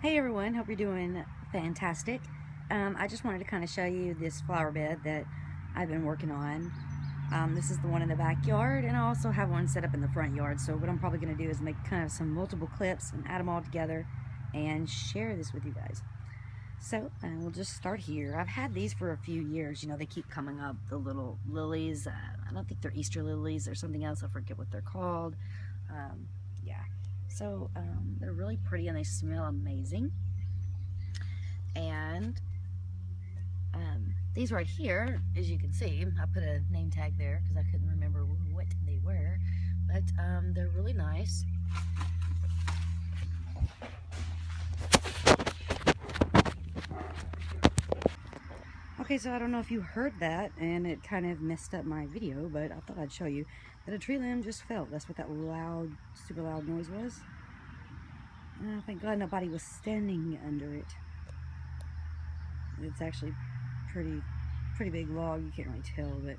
Hey everyone, hope you're doing fantastic. I just wanted to kind of show you this flower bed that I've been working on. This is the one in the backyard, and I also have one set up in the front yard. So what I'm probably going to do is make kind of some multiple clips and add them all together and share this with you guys. So we'll just start here. I've had these for a few years. You know, they keep coming up, the little lilies. I don't think they're Easter lilies or something else. I forget what they're called. Yeah. So they're really pretty and they smell amazing. And these right here, as you can see, I put a name tag there because I couldn't remember what they were, but they're really nice. Okay, so I don't know if you heard that, and it kind of messed up my video, but I thought I'd show you that a tree limb just fell. That's what that loud, super loud noise was. Thank God nobody was standing under it. It's actually pretty big log. You can't really tell, but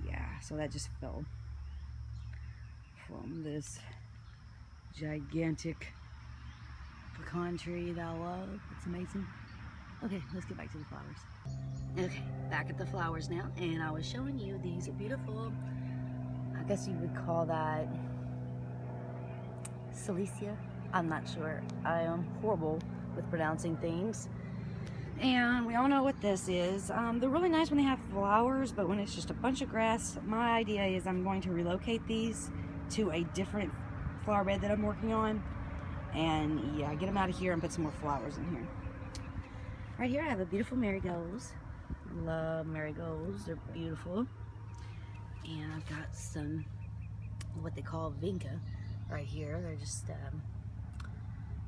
yeah, so that just fell from this gigantic pecan tree that I love. It's amazing. Okay, let's get back to the flowers. Okay, back at the flowers now, and I was showing you these beautiful, I guess you would call that Cilicia. I'm not sure. I am horrible with pronouncing things. And we all know what this is. They're really nice when they have flowers, but when it's just a bunch of grass, my idea is I'm going to relocate these to a different flower bed that I'm working on. And yeah, get them out of here and put some more flowers in here. Right here I have a beautiful marigolds. Love marigolds, they're beautiful. And I've got some, what they call vinca right here. They're just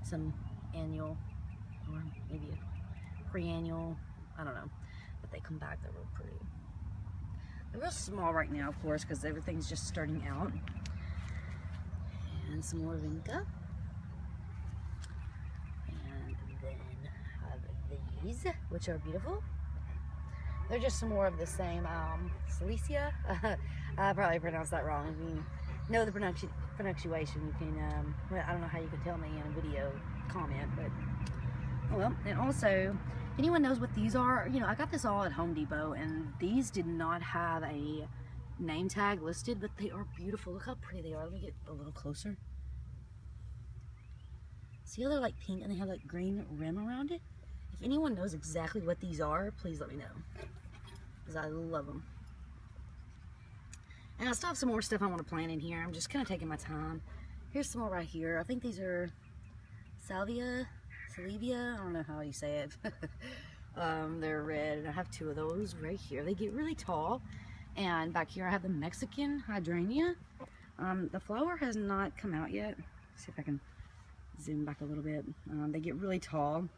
some annual, or maybe a pre-annual, I don't know, but they come back. They're real pretty. They're real small right now, of course, because everything's just starting out. And some more vinca. And then I have these, which are beautiful. They're just some more of the same Cilicia. I probably pronounced that wrong. If you know the pronunciation, you can, well, I don't know how you can tell me in a video comment, but oh well. And also, if anyone knows what these are, you know, I got this all at Home Depot, and these did not have a name tag listed, but they are beautiful. Look how pretty they are. Let me get a little closer. See how they're like pink and they have like green rim around it? If anyone knows exactly what these are, please let me know, because I love them. And I still have some more stuff I want to plant in here. I'm just kind of taking my time. Here's some more right here. I think these are salvia, I don't know how you say it. They're red, and I have two of those right here. They get really tall. And back here I have the Mexican hydrangea. The flower has not come out yet. Let's see if I can zoom back a little bit. They get really tall.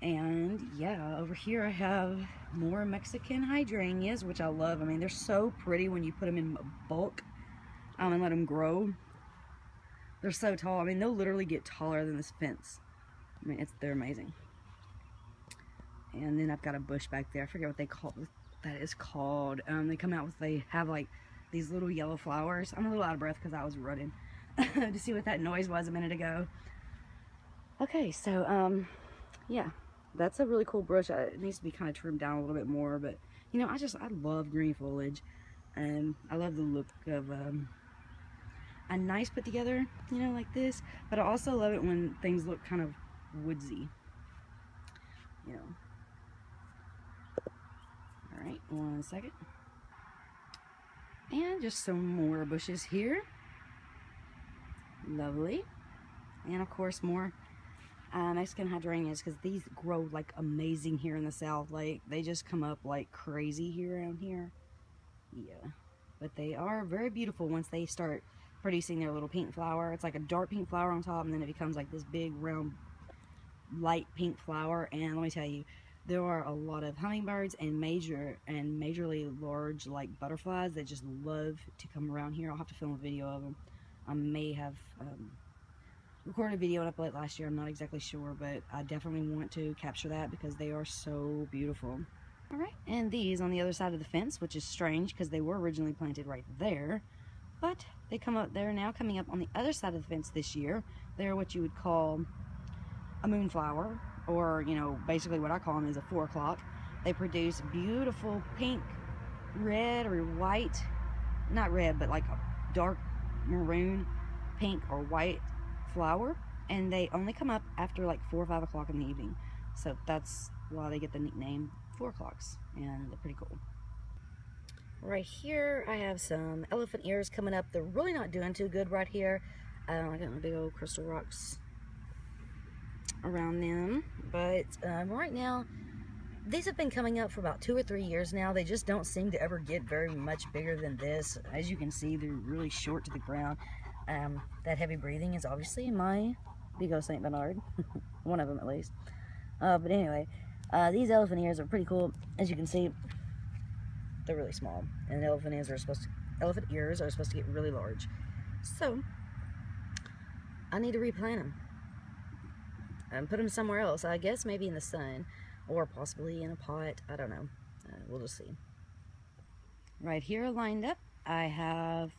And yeah, over here I have more Mexican hydrangeas, which I love. I mean, they're so pretty when you put them in bulk and let them grow. They're so tall. I mean, they'll literally get taller than this fence. I mean, they're amazing. And then I've got a bush back there. I forget what that is called. They come out with, they have like these little yellow flowers. I'm a little out of breath because I was running to see what that noise was a minute ago. Okay, so yeah, that's a really cool bush. It needs to be kind of trimmed down a little bit more, but you know, I love green foliage, and I love the look of a nice put together, you know, like this. But I also love it when things look kind of woodsy, you know. All right, one second. And just some more bushes here. Lovely. And of course more Mexican hydrangeas, because these grow like amazing here in the South. Like, they just come up like crazy here around here. Yeah, but they are very beautiful once they start producing their little pink flower. It's like a dark pink flower on top, and then it becomes like this big round light pink flower. And let me tell you, there are a lot of hummingbirds and majorly large like butterflies that just love to come around here. I'll have to film a video of them. I may have recorded a video and uploaded last year. I'm not exactly sure, but I definitely want to capture that because they are so beautiful. Alright, and these on the other side of the fence, which is strange because they were originally planted right there, but they're now coming up on the other side of the fence this year. They're what you would call a moonflower, or, you know, basically what I call them is a 4 o'clock. They produce beautiful pink, red, or white, not red, but like a dark maroon, pink, or white flower. And they only come up after like 4 or 5 o'clock in the evening. So that's why they get the nickname 4 o'clocks. And they're pretty cool. Right here, I have some elephant ears coming up. They're really not doing too good right here. I got my big old crystal rocks around them. But right now, these have been coming up for about 2 or 3 years now. They just don't seem to ever get very much bigger than this. As you can see, they're really short to the ground. That heavy breathing is obviously my big old Saint Bernard. One of them at least. But anyway, these elephant ears are pretty cool. As you can see, they're really small, and elephant ears are supposed to get really large. So I need to replant them and put them somewhere else. I guess maybe in the sun, or possibly in a pot. I don't know. We'll just see. Right here lined up, I have,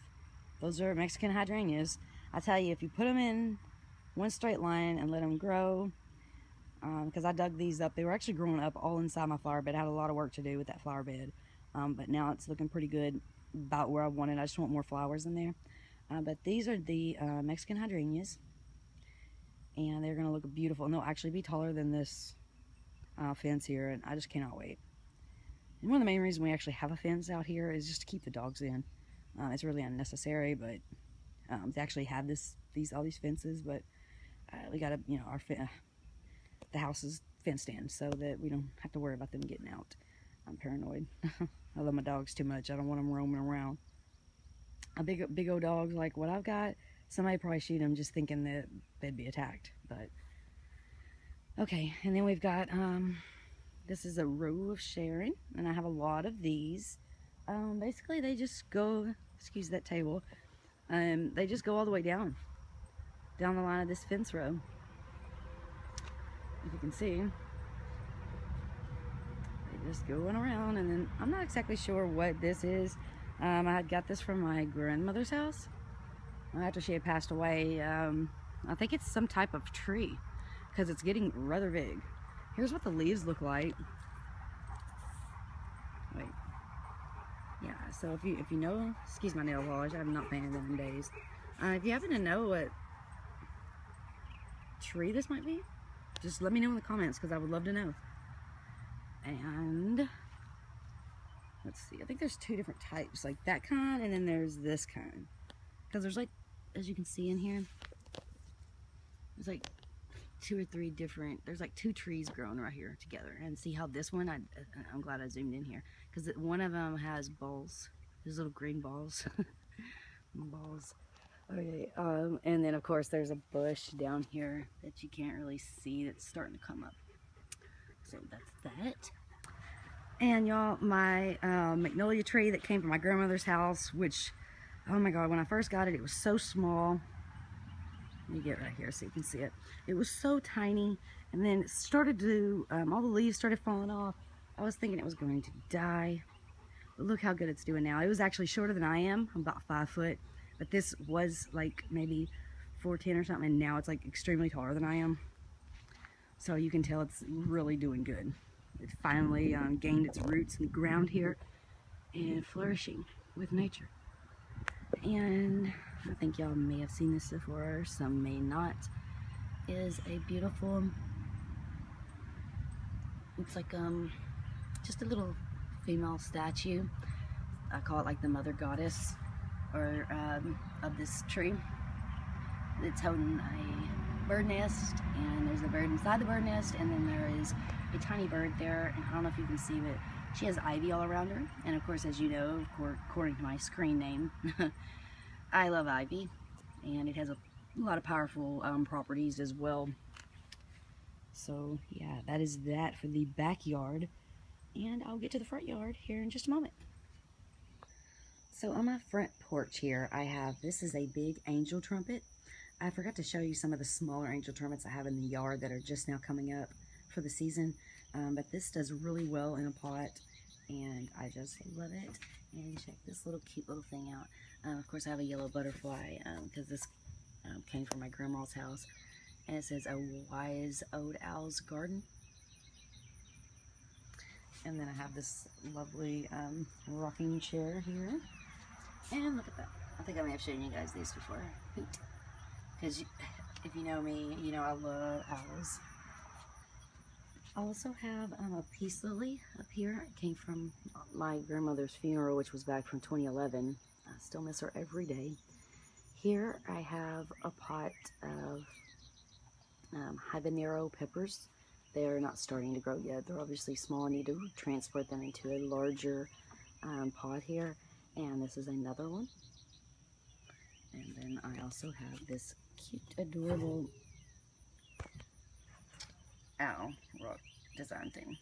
those are Mexican hydrangeas. I tell you, if you put them in one straight line and let them grow, because I dug these up, they were actually growing up all inside my flower bed. I had a lot of work to do with that flower bed. But now it's looking pretty good, about where I wanted. I just want more flowers in there. But these are the Mexican hydrangeas, and they're going to look beautiful. And they'll actually be taller than this fence here, and I just cannot wait. And one of the main reasons we actually have a fence out here is just to keep the dogs in. It's really unnecessary, but to actually have all these fences, but we got to, you know, the house is fenced in so that we don't have to worry about them getting out. I'm paranoid. I love my dogs too much. I don't want them roaming around. A big old dogs like what I've got, somebody probably shoot them just thinking that they'd be attacked. But okay, and then we've got this is a row of Sharon, and I have a lot of these. Basically, they just go. Excuse that table. They just go all the way down the line of this fence row. If you can see. Just going around, and then I'm not exactly sure what this is. I had got this from my grandmother's house after she had passed away. I think it's some type of tree because it's getting rather big. Here's what the leaves look like. Wait, yeah. So if you know, excuse my nail polish, I have not painted them in days. If you happen to know what tree this might be, just let me know in the comments because I would love to know. And let's see, I think there's 2 different types, like that kind, and then there's this kind. Because there's like, as you can see in here, there's like 2 or 3 different, there's like 2 trees growing right here together. And see how this one, I'm glad I zoomed in here, because one of them has balls, these little green balls. Balls. Okay, and then of course there's a bush down here that you can't really see that's starting to come up. So that's that. And y'all, my magnolia tree that came from my grandmother's house, which, oh my God, when I first got it, it was so small. Let me get right here so you can see it. It was so tiny, and then it started to, all the leaves started falling off. I was thinking it was going to die. But look how good it's doing now. It was actually shorter than I am. I'm about 5 foot, but this was like maybe 4'10" or something, and now it's like extremely taller than I am. So you can tell it's really doing good. It finally gained its roots in the ground here and flourishing with nature. And I think y'all may have seen this before, some may not. Is a beautiful, it's like just a little female statue. I call it like the mother goddess or of this tree. It's holding a bird nest, and there's a bird inside the bird nest, and then there is a tiny bird there, and I don't know if you can see, but she has ivy all around her. And of course, as you know, according to my screen name, I love ivy, and it has a lot of powerful properties as well. So yeah, that is that for the backyard, and I'll get to the front yard here in just a moment. So on my front porch here, I have, this is a big angel trumpet. I forgot to show you some of the smaller angel trumpets I have in the yard that are just now coming up for the season. But this does really well in a pot, and I just love it. And check this little cute little thing out. Of course, I have a yellow butterfly because this came from my grandma's house. And it says a wise old owl's garden. And then I have this lovely rocking chair here. And look at that. I think I may have shown you guys these before. Because if you know me, you know I love owls. I also have a peace lily up here. It came from my grandmother's funeral, which was back from 2011. I still miss her every day. Here I have a pot of habanero peppers. They are not starting to grow yet. They're obviously small. I need to transport them into a larger pot here. And this is another one. And then I also have this cute, adorable owl rock design thing.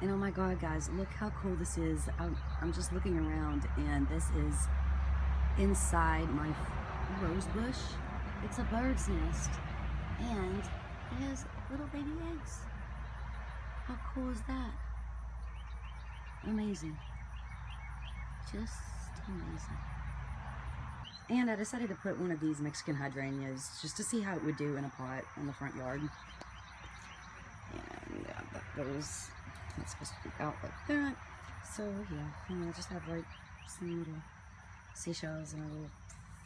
And oh my god, guys, look how cool this is. I'm just looking around, and this is inside my rose bush. It's a bird's nest, and it has little baby eggs. How cool is that? Amazing. Just amazing. And I decided to put one of these Mexican hydrangeas just to see how it would do in a pot in the front yard. And yeah, that goes, it's supposed to be out like that. So yeah, and I just have like some little seashells and a little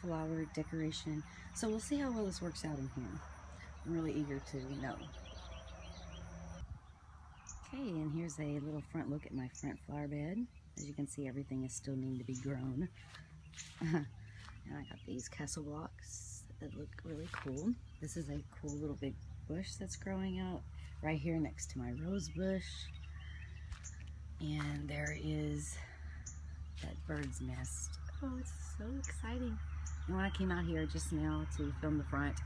flower decoration. So we'll see how well this works out in here. I'm really eager to know. Okay, and here's a little front look at my front flower bed. As you can see, everything is still needing to be grown. And I got these castle blocks that look really cool. This is a cool little big bush that's growing out right here next to my rose bush. And there is that bird's nest. Oh, it's so exciting. And when I came out here just now to film the front,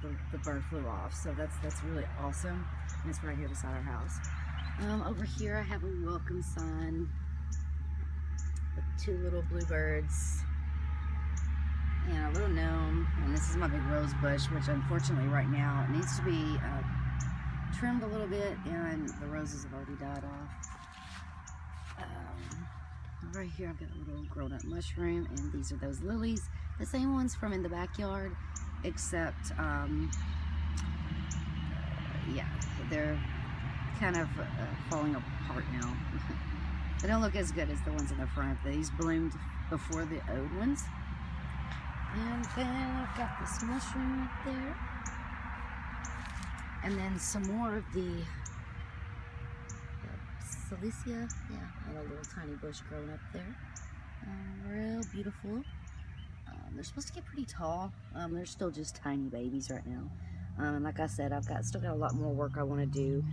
the bird flew off. So that's really awesome. And it's right here beside our house. Over here I have a welcome sign with two little bluebirds and a little gnome. And this is my big rose bush, which unfortunately right now it needs to be trimmed a little bit, and the roses have already died off. Right here I've got a little grown-up mushroom, and these are those lilies, the same ones from in the backyard, except yeah, they're kind of falling apart now. They don't look as good as the ones in the front. These bloomed before the old ones. And then I've got this mushroom right there. And then some more of the Cilicia, yeah, and a little tiny bush growing up there. Real beautiful. They're supposed to get pretty tall. They're still just tiny babies right now. And like I said, I've still got a lot more work I want to do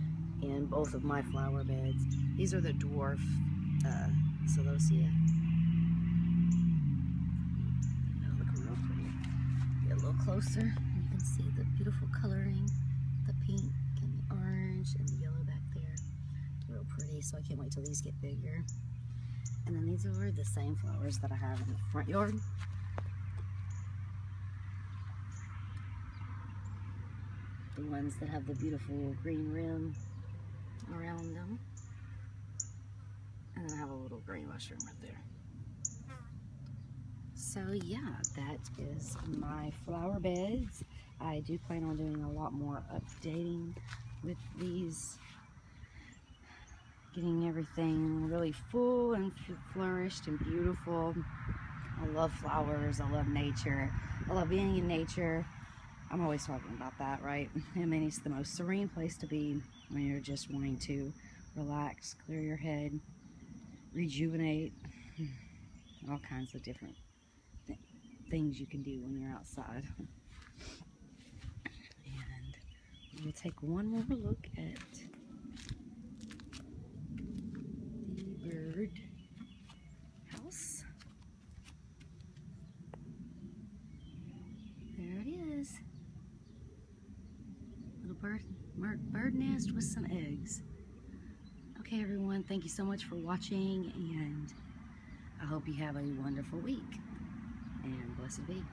in both of my flower beds. These are the dwarf Cilicia. They look real pretty. Get a little closer, and you can see the beautiful coloring, the pink and the orange and the yellow back there. Real pretty, so I can't wait till these get bigger. And then these are the same flowers that I have in the front yard. The ones that have the beautiful green rim around them. And then I have a little green mushroom right there. So yeah, that is my flower beds. I do plan on doing a lot more updating with these, getting everything really full and flourished and beautiful. I love flowers, I love nature, I love being in nature. I'm always talking about that, right? I mean, it's the most serene place to be when you're just wanting to relax, clear your head, rejuvenate, all kinds of different things you can do when you're outside. And we'll take one more look at the bird house. There it is. Little bird nest with some eggs. Okay, everyone, thank you so much for watching, and I hope you have a wonderful week, and blessed be.